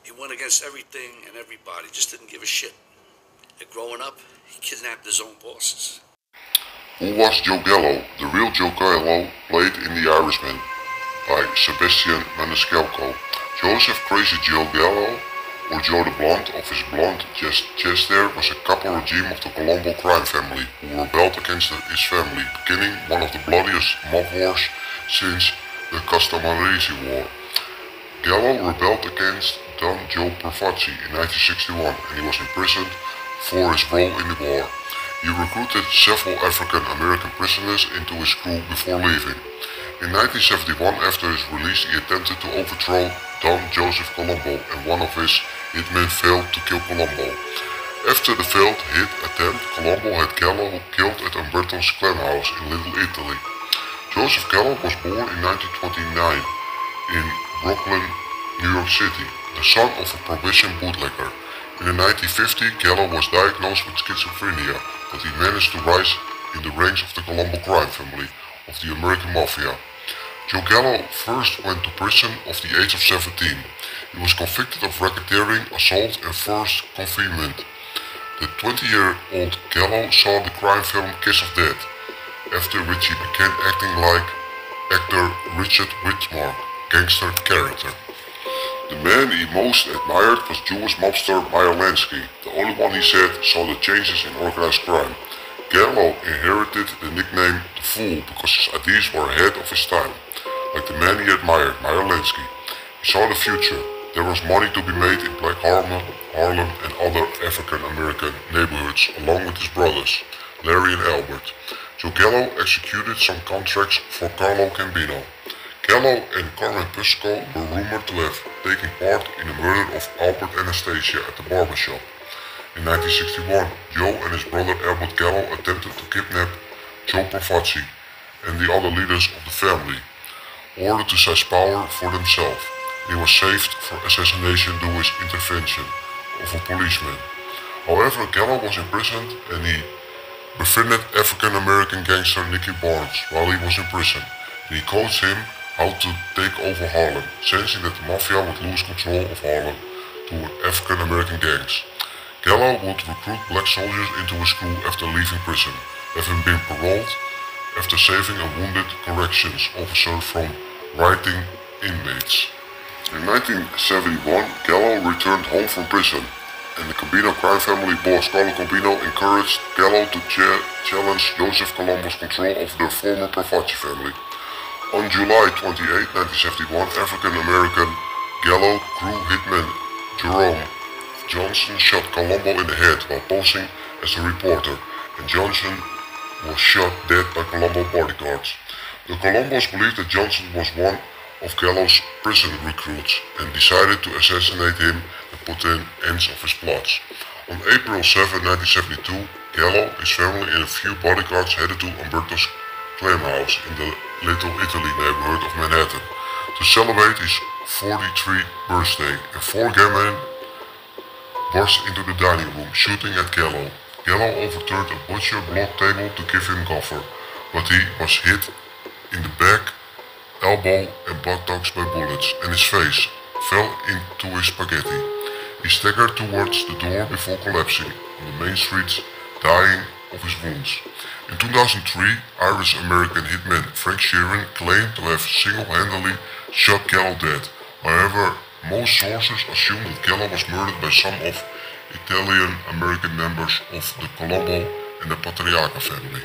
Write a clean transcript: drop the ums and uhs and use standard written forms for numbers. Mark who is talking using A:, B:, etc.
A: He went against everything and everybody, just didn't give a shit. And growing up, he kidnapped his own bosses.
B: Who was Joe Gallo? The real Joe Gallo played in The Irishman by Sebastian Maniscalco. Joseph Crazy Joe Gallo, or Joe the Blonde, of his blonde chest hair, was a Caporegime of the Colombo crime family who rebelled against his family, beginning one of the bloodiest mob wars since the Castamarese War. Gallo rebelled against Don Joe Pravazzi in 1961 and he was imprisoned for his role in the war. He recruited several African American prisoners into his crew before leaving. In 1971, after his release, he attempted to overthrow Don Joseph Colombo and one of his hitmen failed to kill Colombo. After the failed hit attempt, Colombo had Gallo killed at Umberto's clam house in Little Italy. Joseph Gallo was born in 1929 in Brooklyn, New York City, the son of a prohibition bootlegger. In the 1950s, Gallo was diagnosed with schizophrenia, but he managed to rise in the ranks of the Colombo crime family of the American Mafia. Joe Gallo first went to prison at the age of 17. He was convicted of racketeering, assault and forced confinement. The 20-year-old Gallo saw the crime film Kiss of Death, after which he began acting like actor Richard Widmark, Gangster character. The man he most admired was Jewish mobster Meyer Lansky, the only one he said saw the changes in organized crime. Gallo inherited the nickname The Fool because his ideas were ahead of his time. Like the man he admired, Meyer Lansky, he saw the future. There was money to be made in Black Harlem and other African American neighborhoods, along with his brothers, Larry and Albert. Joe Gallo executed some contracts for Carlo Gambino. Gallo and Carmen Pusco were rumored to have taken part in the murder of Albert Anastasia at the barbershop. In 1961, Joe and his brother Albert Gallo attempted to kidnap Joe Pravazzi and the other leaders of the family, in order to seize power for themselves. He was saved for assassination due to his intervention of a policeman. However, Gallo was imprisoned and he befriended African-American gangster Nicky Barnes while he was in prison, and he coached him how to take over Harlem, sensing that the Mafia would lose control of Harlem to African-American gangs. Gallo would recruit black soldiers into his crew after leaving prison, having been paroled after saving a wounded corrections officer from rioting inmates. In 1971, Gallo returned home from prison, and the Gambino crime family boss Carlo Gambino encouraged Gallo to challenge Joseph Colombo's control of the former Pravazzi family. On July 28, 1971, African-American Gallo crew hitman Jerome Johnson shot Colombo in the head while posing as a reporter, and Johnson was shot dead by Colombo bodyguards. The Colombos believed that Johnson was one of Gallo's prison recruits and decided to assassinate him and put an end of his plots. On April 7, 1972, Gallo, his family and a few bodyguards headed to Umberto's clam house in the Little Italy neighborhood of Manhattan to celebrate his 43rd birthday, and four gunmen burst into the dining room, shooting at Gallo. Gallo overturned a butcher block table to give him cover, but he was hit in the back, elbow and buttocks by bullets, and his face fell into his spaghetti. He staggered towards the door before collapsing on the main streets, dying of his wounds. In 2003, Irish-American hitman Frank Sheeran claimed to have single-handedly shot Gallo dead. However, most sources assume that Gallo was murdered by some of Italian-American members of the Colombo and the Patriarca family.